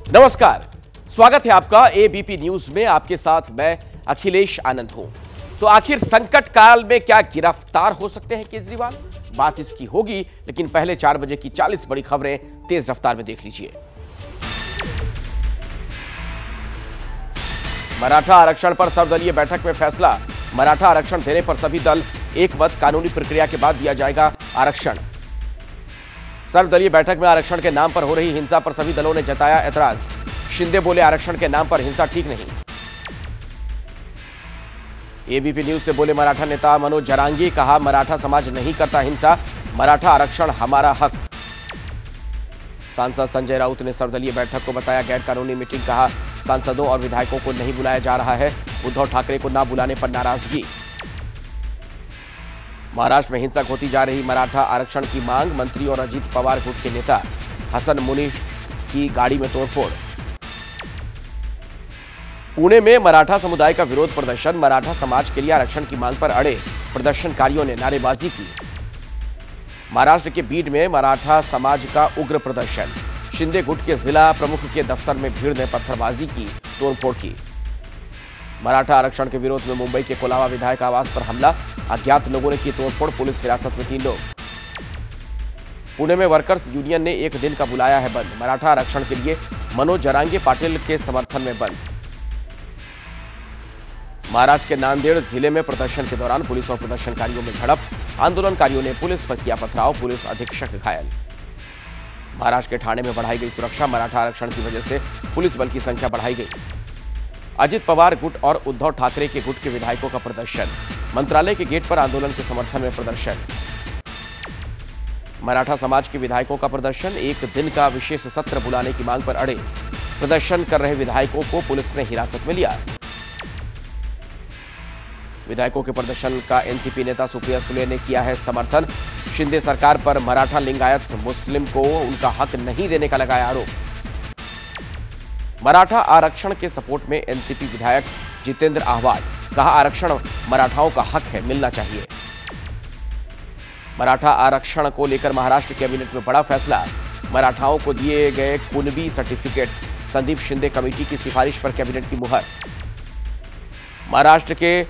नमस्कार, स्वागत है आपका एबीपी न्यूज में। आपके साथ मैं अखिलेश आनंद हूं। तो आखिर संकट काल में क्या गिरफ्तार हो सकते हैं केजरीवाल? बात इसकी होगी, लेकिन पहले 4 बजे की 40 बड़ी खबरें तेज रफ्तार में देख लीजिए। मराठा आरक्षण पर सर्वदलीय बैठक में फैसला। मराठा आरक्षण देने पर सभी दल एक मत, कानूनी प्रक्रिया के बाद दिया जाएगा आरक्षण। सर्वदलीय बैठक में आरक्षण के नाम पर हो रही हिंसा पर सभी दलों ने जताया ऐतराज। शिंदे बोले, आरक्षण के नाम पर हिंसा ठीक नहीं। एबीपी न्यूज से बोले मराठा नेता मनोज जरांगी, कहा मराठा समाज नहीं करता हिंसा, मराठा आरक्षण हमारा हक। सांसद संजय राउत ने सर्वदलीय बैठक को बताया गैर कानूनी मीटिंग, कहा सांसदों और विधायकों को नहीं बुलाया जा रहा है। उद्धव ठाकरे को न बुलाने पर नाराजगी। महाराष्ट्र में हिंसक होती जा रही मराठा आरक्षण की मांग, मंत्री और अजीत पवार गुट के नेता हसन मुनीफ की गाड़ी में तोड़फोड़। पुणे में मराठा समुदाय का विरोध प्रदर्शन, मराठा समाज के लिए आरक्षण की मांग पर अड़े प्रदर्शनकारियों ने नारेबाजी की। महाराष्ट्र के बीड में मराठा समाज का उग्र प्रदर्शन, शिंदे गुट के जिला प्रमुख के दफ्तर में भीड़ ने पत्थरबाजी की, तोड़फोड़ की। मराठा आरक्षण के विरोध में मुंबई के कोलाबा विधायक आवास पर हमला, अज्ञात लोगों ने की तोड़फोड़, पुलिस हिरासत में 3 लोग। पुणे में वर्कर्स यूनियन ने 1 दिन का बुलाया है बंद, मराठा आरक्षण के लिए मनोज जरांगे पाटिल के समर्थन में बंद। महाराष्ट्र के नांदेड़ जिले में प्रदर्शन के दौरान पुलिस और प्रदर्शनकारियों में झड़प, आंदोलनकारियों ने पुलिस पर किया पथराव, पुलिस अधीक्षक घायल। महाराष्ट्र के ठाणे में बढ़ाई गई सुरक्षा, मराठा आरक्षण की वजह से पुलिस बल की संख्या बढ़ाई गई। अजित पवार गुट और उद्धव ठाकरे के गुट के विधायकों का प्रदर्शन, मंत्रालय के गेट पर आंदोलन के समर्थन में प्रदर्शन। मराठा समाज के विधायकों का प्रदर्शन, 1 दिन का विशेष सत्र बुलाने की मांग पर अड़े प्रदर्शन कर रहे विधायकों को पुलिस ने हिरासत में लिया। विधायकों के प्रदर्शन का एनसीपी नेता सुप्रिया सुले ने किया है समर्थन। शिंदे सरकार पर मराठा लिंगायत मुस्लिम को उनका हक नहीं देने का लगाया आरोप। मराठा आरक्षण के सपोर्ट में एनसीपी विधायक जितेंद्र आहवाड, कहा आरक्षण मराठाओं का हक है, मिलना चाहिए। मराठा आरक्षण को लेकर महाराष्ट्र कैबिनेट में बड़ा फैसला, मराठाओं को दिए गए कुनबी सर्टिफिकेट, संदीप शिंदे कमेटी की सिफारिश पर कैबिनेट की मुहर। महाराष्ट्र के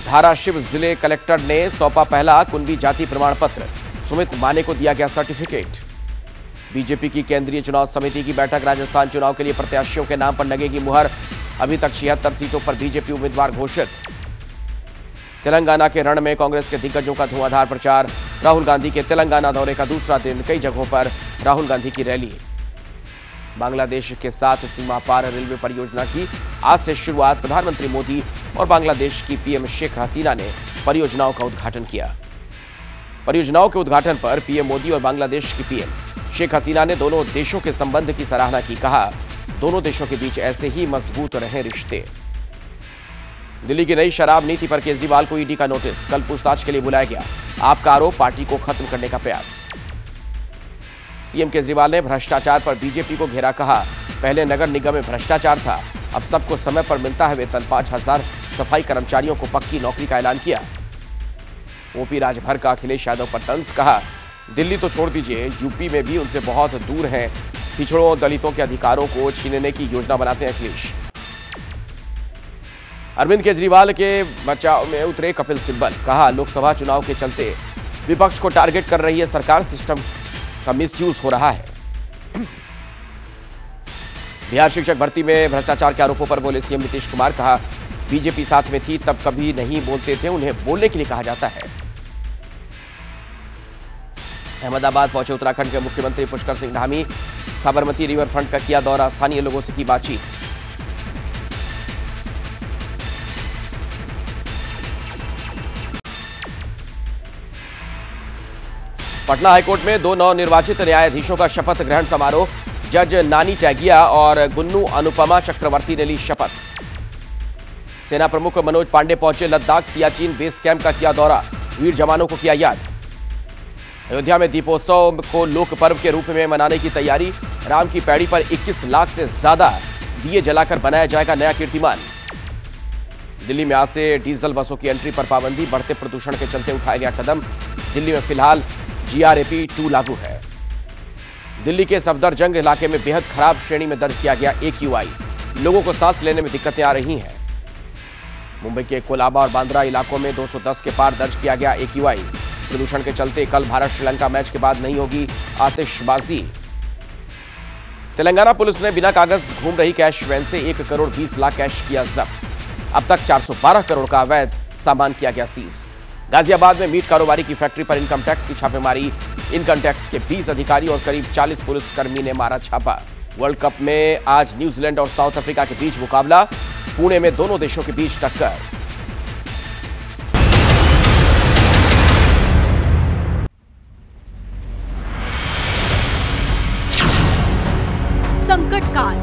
धाराशिव जिले कलेक्टर ने सौंपा पहला कुनबी जाति प्रमाण पत्र, सुमित माने को दिया गया सर्टिफिकेट। बीजेपी की केंद्रीय चुनाव समिति की बैठक, राजस्थान चुनाव के लिए प्रत्याशियों के नाम पर लगेगी मुहर, अभी तक 76 सीटों पर बीजेपी उम्मीदवार घोषित। तेलंगाना के रण में कांग्रेस के दिग्गजों का धुआंधार प्रचार, राहुल गांधी के तेलंगाना दौरे का दूसरा दिन, कई जगहों पर राहुल गांधी की रैली। बांग्लादेश के साथ सीमा पार रेलवे परियोजना की आज से शुरुआत, प्रधानमंत्री मोदी और बांग्लादेश की पीएम शेख हसीना ने परियोजनाओं का उद्घाटन किया। परियोजनाओं के उद्घाटन पर पीएम मोदी और बांग्लादेश की पीएम शेख हसीना ने दोनों देशों के संबंध की सराहना की, कहा दोनों देशों के बीच ऐसे ही मजबूत रहे रिश्ते। दिल्ली की नई शराब नीति पर केजरीवाल को ईडी का नोटिस, कल पूछताछ के लिए बुलाया गया। आपका आरोप, पार्टी को खत्म करने का प्रयास। सीएम केजरीवाल ने भ्रष्टाचार पर बीजेपी को घेरा, कहा पहले नगर निगम में भ्रष्टाचार था, अब सबको समय पर मिलता है वेतन। 5000 सफाई कर्मचारियों को पक्की नौकरी का ऐलान किया। ओपी राजभर का अखिलेश यादव पर तंज, कहा दिल्ली तो छोड़ दीजिए, यूपी में भी उनसे बहुत दूर हैं, पिछड़ों और दलितों के अधिकारों को छीनने की योजना बनाते हैं अखिलेश। अरविंद केजरीवाल के बचाव में उतरे कपिल सिब्बल, कहा लोकसभा चुनाव के चलते विपक्ष को टारगेट कर रही है सरकार, सिस्टम का मिसयूज हो रहा है। बिहार शिक्षक भर्ती में भ्रष्टाचार के आरोपों पर बोले सीएम नीतीश कुमार, कहा बीजेपी साथ में थी तब कभी नहीं बोलते थे, उन्हें बोलने के लिए कहा जाता है। अहमदाबाद पहुंचे उत्तराखंड के मुख्यमंत्री पुष्कर सिंह धामी, साबरमती रिवर फ्रंट का किया दौरा, स्थानीय लोगों से की बातचीत। पटना हाईकोर्ट में 2 नवनिर्वाचित न्यायाधीशों का शपथ ग्रहण समारोह, जज नानी टैगिया और गुन्नू अनुपमा चक्रवर्ती ने ली शपथ। सेना प्रमुख मनोज पांडे पहुंचे लद्दाख, सियाचिन बेस कैंप का किया दौरा, वीर जवानों को किया याद। अयोध्या में दीपोत्सव को लोक पर्व के रूप में मनाने की तैयारी, राम की पैड़ी पर 21 लाख से ज्यादा दिए जलाकर बनाया जाएगा नया कीर्तिमान। दिल्ली में आज से डीजल बसों की एंट्री पर पाबंदी, बढ़ते प्रदूषण के चलते उठाया गया कदम। दिल्ली में फिलहाल GRAP 2 लागू है। दिल्ली के सफदरजंग इलाके में बेहद खराब श्रेणी में दर्ज किया गया AQI। लोगों को सांस लेने में दिक्कतें आ रही हैं। मुंबई के कोलाबा और बांद्रा इलाकों में 210 के पार दर्ज किया गया AQI। प्रदूषण के चलते कल भारत श्रीलंका मैच के बाद नहीं होगी आतिशबाजी। तेलंगाना पुलिस ने बिना कागज घूम रही कैश वैन से 1 करोड़ 20 लाख कैश किया जब्त। अब तक 412 करोड़ का अवैध सामान किया गया सीज। गाजियाबाद में मीट कारोबारी की फैक्ट्री पर इनकम टैक्स की छापेमारी। इनकम टैक्स के 20 अधिकारी और करीब 40 पुलिसकर्मी ने मारा छापा। वर्ल्ड कप में आज न्यूजीलैंड और साउथ अफ्रीका के बीच मुकाबला। पुणे में दोनों देशों के बीच टक्कर। संकट काल,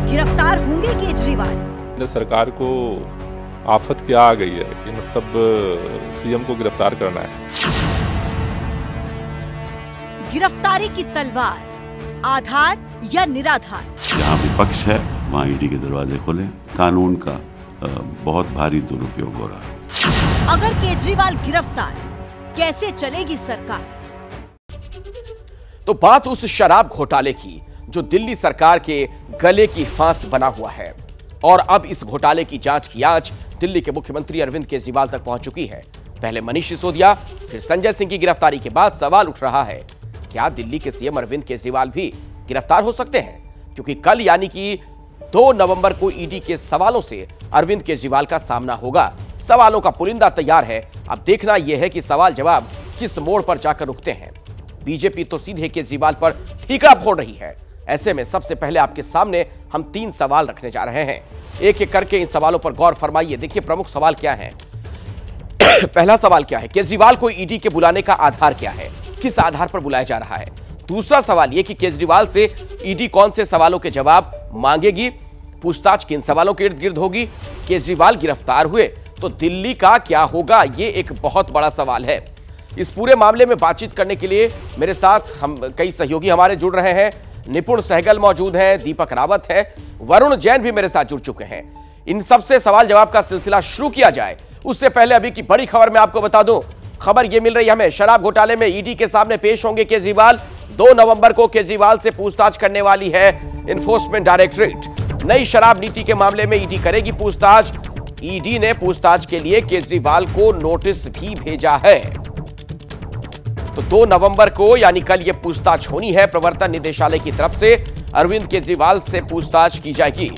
गिरफ्तार होंगे केजरीवाल। सरकार को आफत क्या आ गई है कि मतलब सीएम को गिरफ्तार करना है। गिरफ्तारी की तलवार, आधार या निराधार। जहाँ विपक्ष है वहाँ ईडी के दरवाजे खोले। कानून का बहुत भारी दुरुपयोग हो रहा है। अगर केजरीवाल गिरफ्तार, कैसे चलेगी सरकार? तो बात उस शराब घोटाले की जो दिल्ली सरकार के गले की फांस बना हुआ है। और अब इस घोटाले की जांच की आज दिल्ली के मुख्यमंत्री अरविंद केजरीवाल तक पहुंच चुकी है। पहले मनीष सिसोदिया, फिर संजय सिंह की गिरफ्तारी के बाद सवाल उठ रहा है, क्या दिल्ली के सीएम अरविंद केजरीवाल भी गिरफ्तार हो सकते हैं? क्योंकि कल यानी कि 2 नवंबर को ईडी के सवालों से अरविंद केजरीवाल का सामना होगा। सवालों का पुलिंदा तैयार है। अब देखना यह है कि सवाल जवाब किस मोड़ पर जाकर रुकते हैं। बीजेपी तो सीधे केजरीवाल पर ठीकरा फोड़ रही है। ऐसे में सबसे पहले आपके सामने हम 3 सवाल रखने जा रहे हैं। एक एक करके इन सवालों पर गौर फरमाइए। देखिए प्रमुख सवाल क्या है। पहला सवाल क्या है, केजरीवाल को ईडी के बुलाने का आधार क्या है, किस आधार पर बुलाया जा रहा है। दूसरा सवाल यह कि केजरीवाल से ईडी कौन से सवालों के जवाब मांगेगी, पूछताछ किन सवालों के इर्द गिर्द होगी। केजरीवाल गिरफ्तार हुए तो दिल्ली का क्या होगा, यह एक बहुत बड़ा सवाल है। इस पूरे मामले में बातचीत करने के लिए मेरे साथ हम कई सहयोगी हमारे जुड़ रहे हैं। निपुण सहगल मौजूद हैं, दीपक रावत है, वरुण जैन भी मेरे साथ जुड़ चुके हैं। इन सबसे सवाल जवाब का सिलसिला शुरू किया जाए उससे पहले अभी की बड़ी खबर मैं आपको बता दूं। खबर यह मिल रही है हमें, शराब घोटाले में ईडी के सामने पेश होंगे केजरीवाल। 2 नवंबर को केजरीवाल से पूछताछ करने वाली है एनफोर्समेंट डायरेक्टरेट। नई शराब नीति के मामले में ईडी करेगी पूछताछ। ईडी ने पूछताछ के लिए केजरीवाल को नोटिस भी भेजा है। तो 2 नवंबर को यानी कल यह पूछताछ होनी है। प्रवर्तन निदेशालय की तरफ से अरविंद केजरीवाल से पूछताछ की जाएगी।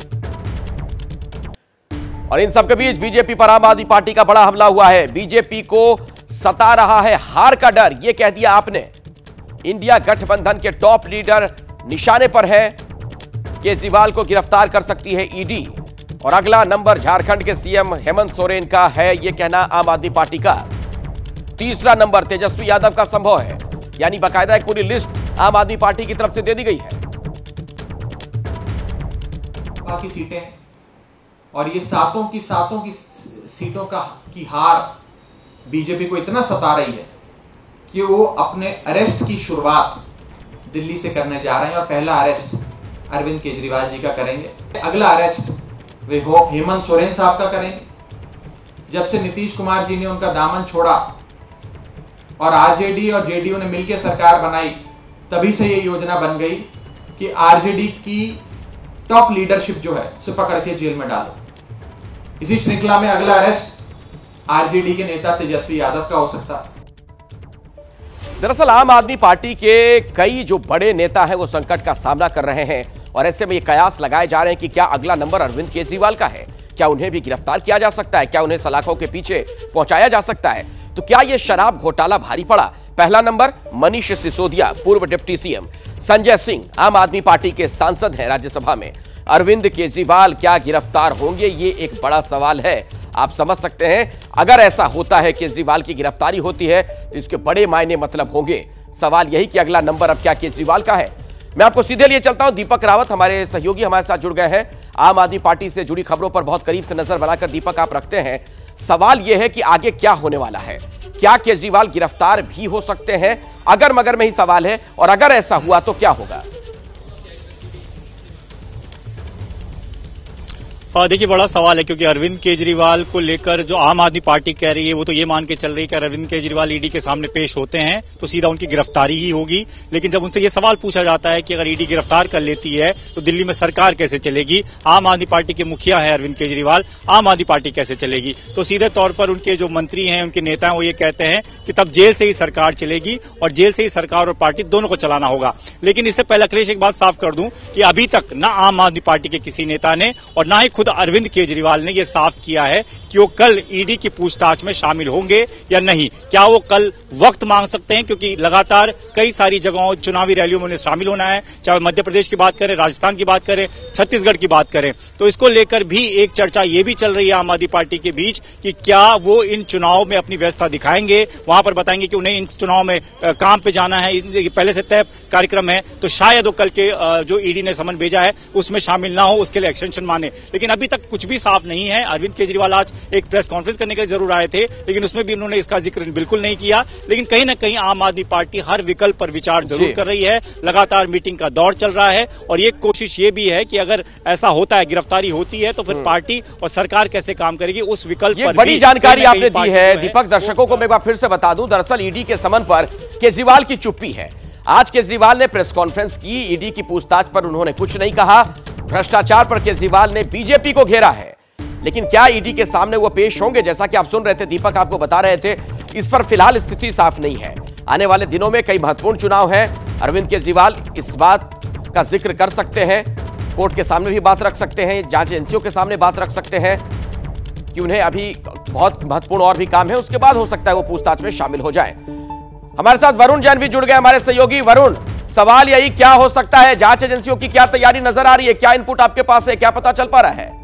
और इन सबके बीच बीजेपी पर आम आदमी पार्टी का बड़ा हमला हुआ है। बीजेपी को सता रहा है हार का डर, यह कह दिया आपने। इंडिया गठबंधन के टॉप लीडर निशाने पर है। केजरीवाल को गिरफ्तार कर सकती है ईडी। और अगला नंबर झारखंड के सीएम हेमंत सोरेन का है, यह कहना आम आदमी पार्टी का। तीसरा नंबर तेजस्वी यादव का संभव है। यानी बाकायदा एक पूरी लिस्ट आम आदमी पार्टी की तरफ से दे दी गई है। बाकी सीटें और ये सातों की सीटों की हार बीजेपी को इतना सता रही है कि वो अपने अरेस्ट की शुरुआत दिल्ली से करने जा रहे हैं। और पहला अरेस्ट अरविंद केजरीवाल जी का करेंगे। अगला अरेस्ट वे हेमंत सोरेन साहब का करेंगे। जब से नीतीश कुमार जी ने उनका दामन छोड़ा और आरजेडी और जेडीयू ने मिलकर सरकार बनाई, तभी से ये योजना बन गई कि आरजेडी की टॉप लीडरशिप जो है उसे पकड़ के जेल में डालो। इसी श्रृंखला में अगला अरेस्ट आरजेडी के नेता तेजस्वी यादव का हो सकता है। दरअसल आम आदमी पार्टी के कई जो बड़े नेता हैं वो संकट का सामना कर रहे हैं। और ऐसे में ये कयास लगाए जा रहे हैं कि क्या अगला नंबर अरविंद केजरीवाल का है, क्या उन्हें भी गिरफ्तार किया जा सकता है, क्या उन्हें सलाखों के पीछे पहुंचाया जा सकता है। तो क्या यह शराब घोटाला भारी पड़ा? पहला नंबर मनीष सिसोदिया, पूर्व डिप्टी सीएम। संजय सिंह आम आदमी पार्टी के सांसद हैं राज्यसभा में। अरविंद केजरीवाल क्या गिरफ्तार होंगे, ये एक बड़ा सवाल है। आप समझ सकते हैं अगर ऐसा होता है, केजरीवाल की गिरफ्तारी होती है तो इसके बड़े मायने मतलब होंगे। सवाल यही कि अगला नंबर अब क्या केजरीवाल का है। मैं आपको सीधे लिए चलता हूं। दीपक रावत हमारे सहयोगी हमारे साथ जुड़ गए हैं। आम आदमी पार्टी से जुड़ी खबरों पर बहुत करीब से नजर बनाकर दीपक आप रखते हैं। सवाल यह है कि आगे क्या होने वाला है, क्या केजरीवाल गिरफ्तार भी हो सकते हैं? अगर मगर में ही सवाल है, और अगर ऐसा हुआ तो क्या होगा? देखिए, बड़ा सवाल है क्योंकि अरविंद केजरीवाल को लेकर जो आम आदमी पार्टी कह रही है वो तो ये मान के चल रही है कि अरविंद केजरीवाल ईडी के सामने पेश होते हैं तो सीधा उनकी गिरफ्तारी ही होगी। लेकिन जब उनसे ये सवाल पूछा जाता है कि अगर ईडी गिरफ्तार कर लेती है तो दिल्ली में सरकार कैसे चलेगी, आम आदमी पार्टी के मुखिया है अरविंद केजरीवाल, आम आदमी पार्टी कैसे चलेगी, तो सीधे तौर पर उनके जो मंत्री हैं, उनके नेता हैं, वो ये कहते हैं कि तब जेल से ही सरकार चलेगी और जेल से ही सरकार और पार्टी दोनों को चलाना होगा। लेकिन इससे पहले अखिलेश एक बात साफ कर दूं कि अभी तक ना आम आदमी पार्टी के किसी नेता ने और ना ही खुद अरविंद केजरीवाल ने यह साफ किया है कि वो कल ईडी की पूछताछ में शामिल होंगे या नहीं। क्या वो कल वक्त मांग सकते हैं, क्योंकि लगातार कई सारी जगहों चुनावी रैलियों में उन्हें शामिल होना है, चाहे मध्य प्रदेश की बात करें, राजस्थान की बात करें, छत्तीसगढ़ की बात करें। तो इसको लेकर भी एक चर्चा ये भी चल रही है आम आदमी पार्टी के बीच कि क्या वो इन चुनाव में अपनी व्यवस्था दिखाएंगे, वहां पर बताएंगे कि उन्हें इन चुनाव में काम पे जाना है, पहले से तय कार्यक्रम है, तो शायद वो कल के जो ईडी ने समन भेजा है उसमें शामिल ना हो, उसके लिए एक्सटेंशन माने। लेकिन अभी तक कुछ भी साफ नहीं है। अरविंद केजरीवाल आज एक प्रेस कॉन्फ्रेंस करने के लिए जरूर आए थे, लेकिन उसमें भी उन्होंने इसका जिक्र बिल्कुल नहीं किया। लेकिन कहीं ना कहीं आम आदमी पार्टी हर विकल्प पर विचार जरूर कर रही है, लगातार मीटिंग का दौर चल रहा है और ये कोशिश ये भी है कि अगर ऐसा होता है, गिरफ्तारी होती है, तो फिर पार्टी और सरकार कैसे काम करेगी उस विकल्प पर। बड़ी जानकारी आपने दी है दीपक। दर्शकों को मैं एक बार फिर से बता दूं, दरअसल ईडी के समन पर केजरीवाल की चुप्पी है। आज केजरीवाल ने प्रेस कॉन्फ्रेंस की, ईडी की पूछताछ पर उन्होंने कुछ नहीं कहा। भ्रष्टाचार पर केजरीवाल ने बीजेपी को घेरा है, लेकिन क्या ईडी के सामने वो पेश होंगे? जैसा कि आप सुन रहे थे, दीपक आपको बता रहे थे, इस पर फिलहाल स्थिति साफ नहीं है। आने वाले दिनों में कई महत्वपूर्ण चुनाव हैं। अरविंद केजरीवाल इस बात का जिक्र कर सकते हैं, कोर्ट के सामने भी बात रख सकते हैं, जांच एजेंसियों के सामने बात रख सकते हैं कि उन्हें अभी बहुत महत्वपूर्ण और भी काम है, उसके बाद हो सकता है वो पूछताछ में शामिल हो जाए। हमारे साथ वरुण जैन भी जुड़ गए, हमारे सहयोगी। वरुण, सवाल यही, क्या हो सकता है? जांच एजेंसियों की क्या तैयारी नजर आ रही है? क्या इनपुट आपके पास है? क्या पता चल पा रहा है?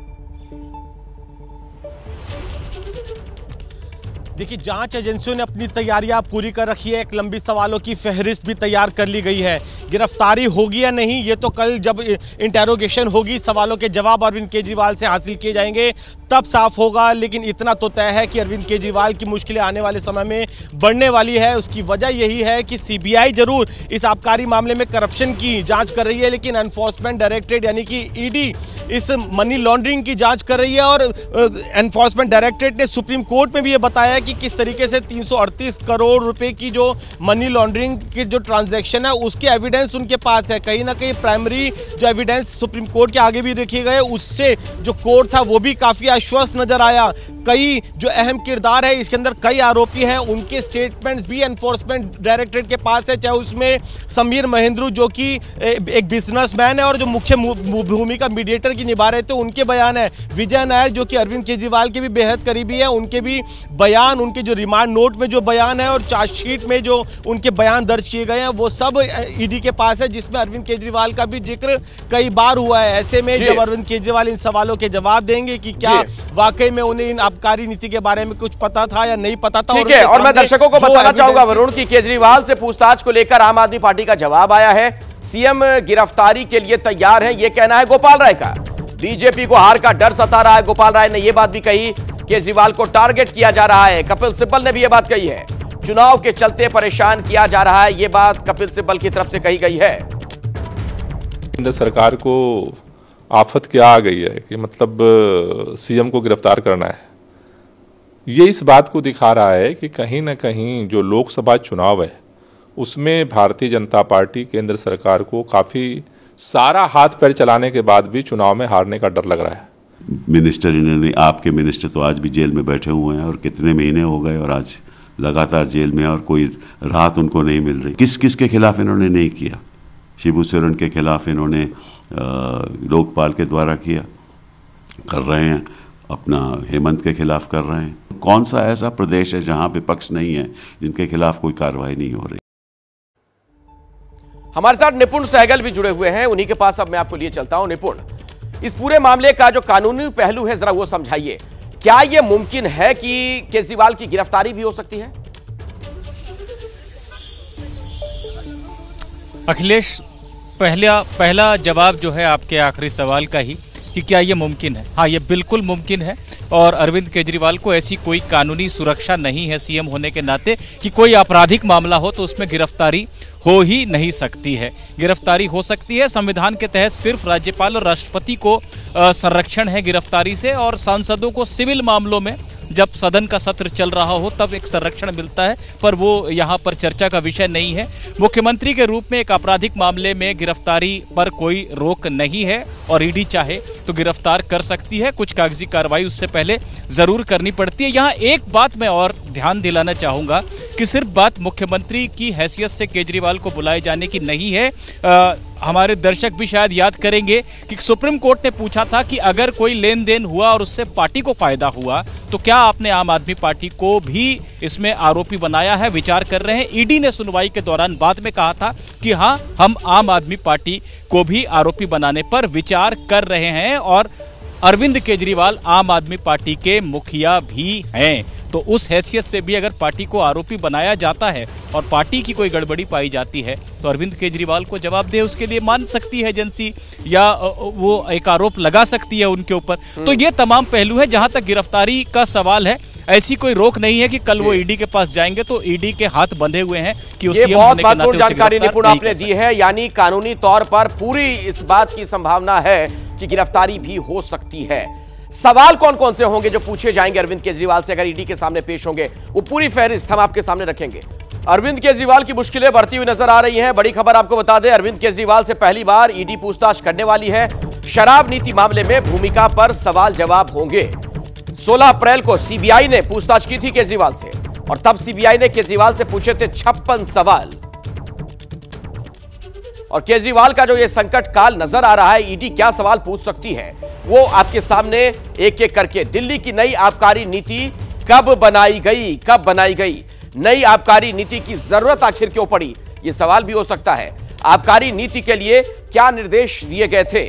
देखिए, जांच एजेंसियों ने अपनी तैयारियां पूरी कर रखी है। एक लंबी सवालों की फहरिस्त भी तैयार कर ली गई है। गिरफ्तारी होगी या नहीं, ये तो कल जब इंटेरोगेशन होगी, सवालों के जवाब अरविंद केजरीवाल से हासिल किए जाएंगे, तब साफ होगा। लेकिन इतना तो तय है कि अरविंद केजरीवाल की मुश्किलें आने वाले समय में बढ़ने वाली है। उसकी वजह यही है कि सीबीआई जरूर इस आबकारी मामले में करप्शन की जांच कर रही है, लेकिन एनफोर्समेंट डायरेक्टरेट यानी कि ईडी इस मनी लॉन्ड्रिंग की जांच कर रही है। और एनफोर्समेंट डायरेक्टरेट ने सुप्रीम कोर्ट में भी ये बताया कि किस तरीके से 338 करोड़ रुपए की जो मनी लॉन्ड्रिंग की जो ट्रांजैक्शन है उसके एविडेंस उनके पास है। कहीं ना कहीं प्राइमरी जो एविडेंस सुप्रीम कोर्ट के आगे भी रखे गए, उससे जो कोर्ट था वो भी काफी आश्वस्त नजर आया। कई जो अहम किरदार है इसके अंदर, कई आरोपी हैं, उनके स्टेटमेंट्स भी एनफोर्समेंट डायरेक्टरेट के पास है। चाहे उसमें समीर महेंद्रू जो कि एक बिजनेसमैन है और जो मुख्य भूमिका मीडिएटर की निभा रहे थे, उनके बयान है। विजय नायर जो कि अरविंद केजरीवाल के भी बेहद करीबी है, उनके भी बयान, उनके जो रिमांड नोट में जो बयान है और चार्जशीट में जो उनके बयान दर्ज किए गए हैं, वो सब ईडी के पास है, जिसमें अरविंद केजरीवाल का भी जिक्र कई बार हुआ है। ऐसे में जब अरविंद केजरीवाल इन सवालों के जवाब देंगे कि क्या वाकई में उन्हें इन आबकारी नीति के बारे में कुछ पता था या नहीं पता था। ठीक है, और मैं दर्शकों को बताना चाहूंगा वरुण की केजरीवाल से पूछताछ को लेकर आम आदमी पार्टी का जवाब आया है। सीएम गिरफ्तारी के लिए तैयार है, यह कहना है गोपाल राय का। बीजेपी को हार का डर सता रहा है, गोपाल राय ने यह बात भी कही। केजरीवाल को टारगेट किया जा रहा है, कपिल सिब्बल ने भी यह बात कही है। चुनाव के चलते परेशान किया जा रहा है, यह बात कपिल सिब्बल की तरफ से कही गई है। केंद्र सरकार को आफत क्या आ गई है कि मतलब सीएम को गिरफ्तार करना है। ये इस बात को दिखा रहा है कि कहीं ना कहीं जो लोकसभा चुनाव है उसमें भारतीय जनता पार्टी केंद्र सरकार को काफी सारा हाथ पैर चलाने के बाद भी चुनाव में हारने का डर लग रहा है। मिनिस्टर इन्होंने, आपके मिनिस्टर तो आज भी जेल में बैठे हुए हैं और कितने महीने हो गए और आज लगातार जेल में और कोई राहत उनको नहीं मिल रही। किस किस के खिलाफ इन्होंने नहीं किया? शिबू सोरेन के खिलाफ इन्होंने लोकपाल के द्वारा किया, कर रहे हैं, अपना हेमंत के खिलाफ कर रहे हैं। कौन सा ऐसा प्रदेश है जहां विपक्ष नहीं है जिनके खिलाफ कोई कार्रवाई नहीं हो रही? हमारे साथ निपुण सहगल भी जुड़े हुए हैं, उन्हीं के पास अब मैं आपको लिए चलता हूं। निपुण, इस पूरे मामले का जो कानूनी पहलू है जरा वो समझाइए। क्या यह मुमकिन है कि केजरीवाल की गिरफ्तारी भी हो सकती है? अखिलेश, पहला जवाब जो है आपके आखिरी सवाल का ही कि क्या ये मुमकिन है। हाँ, ये बिल्कुल मुमकिन है और अरविंद केजरीवाल को ऐसी कोई कानूनी सुरक्षा नहीं है सीएम होने के नाते कि कोई आपराधिक मामला हो तो उसमें गिरफ्तारी हो ही नहीं सकती है। गिरफ्तारी हो सकती है, संविधान के तहत सिर्फ राज्यपाल और राष्ट्रपति को संरक्षण है गिरफ्तारी से, और सांसदों को सिविल मामलों में जब सदन का सत्र चल रहा हो तब एक संरक्षण मिलता है, पर वो यहाँ पर चर्चा का विषय नहीं है। मुख्यमंत्री के रूप में एक आपराधिक मामले में गिरफ्तारी पर कोई रोक नहीं है और ईडी चाहे तो गिरफ्तार कर सकती है। कुछ कागजी कार्रवाई उससे पहले जरूर करनी पड़ती है। यहाँ एक बात मैं और ध्यान दिलाना चाहूँगा कि सिर्फ बात मुख्यमंत्री की हैसियत से केजरीवाल को बुलाए जाने की नहीं है। हमारे दर्शक भी शायद याद करेंगे कि सुप्रीम कोर्ट ने पूछा था कि अगर कोई लेन देन हुआ और उससे पार्टी को फायदा हुआ तो क्या आपने आम आदमी पार्टी को भी इसमें आरोपी बनाया है, विचार कर रहे हैं। ईडी ने सुनवाई के दौरान बाद में कहा था कि हाँ, हम आम आदमी पार्टी को भी आरोपी बनाने पर विचार कर रहे हैं और अरविंद केजरीवाल आम आदमी पार्टी के मुखिया भी हैं। तो उस हैसियत से भी अगर पार्टी को आरोपी बनाया जाता है और पार्टी की कोई गड़बड़ी पाई जाती है तो अरविंद केजरीवाल को जवाबदेह उसके लिए मान सकती है एजेंसी, या वो एक आरोप लगा सकती है उनके ऊपर। तो ये तमाम पहलू है। जहां तक गिरफ्तारी का सवाल है, ऐसी कोई रोक नहीं है कि कल वो ईडी के पास जाएंगे तो ईडी के हाथ बंधे हुए हैं कि ये बहुत महत्वपूर्ण जानकारी निपुण आपने दी है। यानी कानूनी तौर पर पूरी इस बात की संभावना है कि गिरफ्तारी भी हो सकती है। सवाल कौन कौन से होंगे जो पूछे जाएंगे अरविंद केजरीवाल से अगर ईडी के सामने पेश होंगे, वो पूरी फहरिस्त हम आपके सामने रखेंगे। अरविंद केजरीवाल की मुश्किलें बढ़ती हुई नजर आ रही हैं। बड़ी खबर आपको बता दें, अरविंद केजरीवाल से पहली बार ईडी पूछताछ करने वाली है। शराब नीति मामले में भूमिका पर सवाल जवाब होंगे। 16 अप्रैल को सीबीआई ने पूछताछ की थी केजरीवाल से और तब सीबीआई ने केजरीवाल से पूछे थे 56 सवाल। और केजरीवाल का जो ये संकट काल नजर आ रहा है, ईडी क्या सवाल पूछ सकती है वो आपके सामने एक एक करके। दिल्ली की नई आबकारी नीति कब बनाई गई, नई आबकारी नीति की जरूरत आखिर क्यों पड़ी, ये सवाल भी हो सकता है। आबकारी नीति के लिए क्या निर्देश दिए गए थे,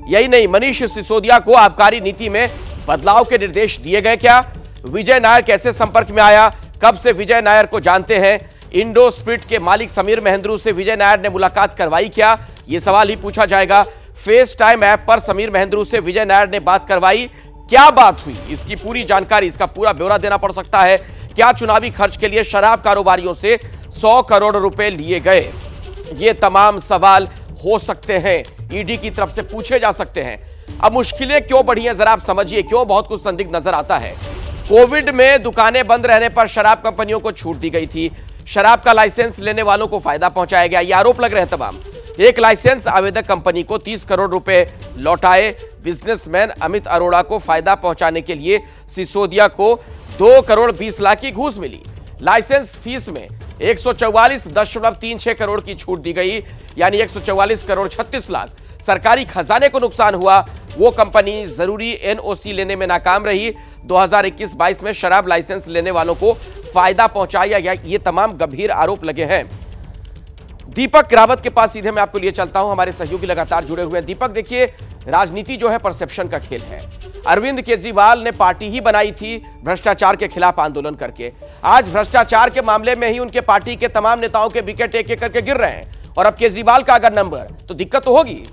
यही नहीं, मनीष सिसोदिया को आबकारी नीति में बदलाव के निर्देश दिए गए क्या, विजय नायर कैसे संपर्क में आया, कब से विजय नायर को जानते हैं, इंडो स्पिरिट के मालिक समीर महेंद्रू से विजय नायर ने मुलाकात करवाई क्या, यह सवाल ही पूछा जाएगा। फेस टाइम ऐप पर समीर महेंद्रू से विजय नायर ने बात करवाई, क्या बात हुई, इसकी पूरी जानकारी, इसका पूरा ब्यौरा देना पड़ सकता है। क्या चुनावी खर्च के लिए शराब कारोबारियों से 100 करोड़ रुपए लिए गए, ये तमाम सवाल हो सकते हैं, ईडी की तरफ से पूछे जा सकते हैं। अब मुश्किलें क्यों बढ़ी हैं जरा आप समझिए, क्यों बहुत कुछ संदिग्ध नजर आता है। कोविड में दुकानें बंद रहने पर शराब कंपनियों को छूट दी गई थी, शराब का लाइसेंस लेने वालों को फायदा पहुंचाया गया, ये आरोप लग रहे हैं तमाम। एक लाइसेंस आवेदक कंपनी को 30 करोड़ रुपए लौटाए। बिजनेसमैन अमित अरोड़ा को फायदा पहुंचाने के लिए सिसोदिया को 2 करोड़ 20 लाख की घूस मिली। लाइसेंस फीस में 144.36 करोड़ की छूट दी गई, यानी 144 करोड़ 36 लाख। सरकारी खजाने को नुकसान हुआ, वो कंपनी जरूरी एनओसी लेने में नाकाम रही। 2021-22 में शराब लाइसेंस लेने वालों को फायदा पहुंचाया गया, ये तमाम गंभीर आरोप लगे हैं। दीपक रावत के पास सीधे मैं आपको लिए चलता हूं, हमारे सहयोगी लगातार जुड़े हुए हैं। दीपक, देखिए, राजनीति जो है परसेप्शन का खेल है। अरविंद केजरीवाल ने पार्टी ही बनाई थी भ्रष्टाचार के खिलाफ आंदोलन करके। आज भ्रष्टाचार के मामले में ही उनके पार्टी के तमाम नेताओं के विकेट एक एक करके गिर रहे हैं, और अब केजरीवाल का अगर नंबर, तो दिक्कत तो होगी।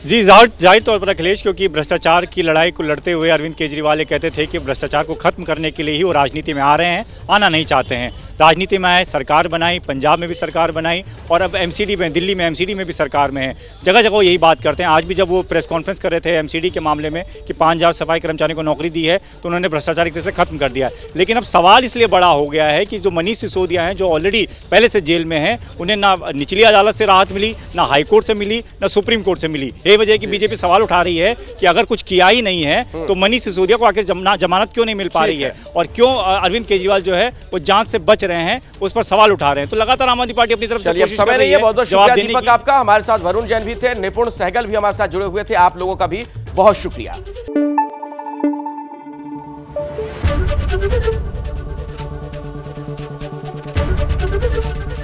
जी, जाहिर तौर पर अखिलेश, क्योंकि भ्रष्टाचार की लड़ाई को लड़ते हुए अरविंद केजरीवाल ये कहते थे कि भ्रष्टाचार को खत्म करने के लिए ही वो राजनीति में आ रहे हैं, आना नहीं चाहते हैं। राजनीति में आए, सरकार बनाई, पंजाब में भी सरकार बनाई और अब एमसीडी में, दिल्ली में एमसीडी में भी सरकार में है। जगह जगह यही बात करते हैं। आज भी जब वो प्रेस कॉन्फ्रेंस कर रहे थे एमसीडी के मामले में कि 5000 सफाई कर्मचारियों को नौकरी दी है, तो उन्होंने भ्रष्टाचार एक तरह से खत्म कर दिया है। लेकिन अब सवाल इसलिए बड़ा हो गया है कि जो मनीष सिसोदिया हैं, जो ऑलरेडी पहले से जेल में हैं, उन्हें ना निचली अदालत से राहत मिली, ना हाईकोर्ट से मिली, ना सुप्रीम कोर्ट से मिली। यही वजह कि बीजेपी सवाल उठा रही है कि अगर कुछ किया ही नहीं है तो मनीष सिसोदिया को आखिर जमानत क्यों नहीं मिल पा रही है, और क्यों अरविंद केजरीवाल जो है वो जांच से बच रहे हैं, उस पर सवाल उठा रहे हैं। तो लगातार आम आदमी पार्टी अपनी तरफ से कोशिश कर रही है। बहुत बहुत शुक्रिया दीपक आपका। हमारे साथ वरुण जैन भी थे, निपुण सहगल भी हमारे साथ जुड़े हुए थे, आप लोगों का भी बहुत शुक्रिया।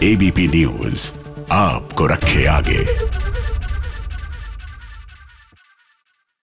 एबीपी न्यूज आपको रखे आगे।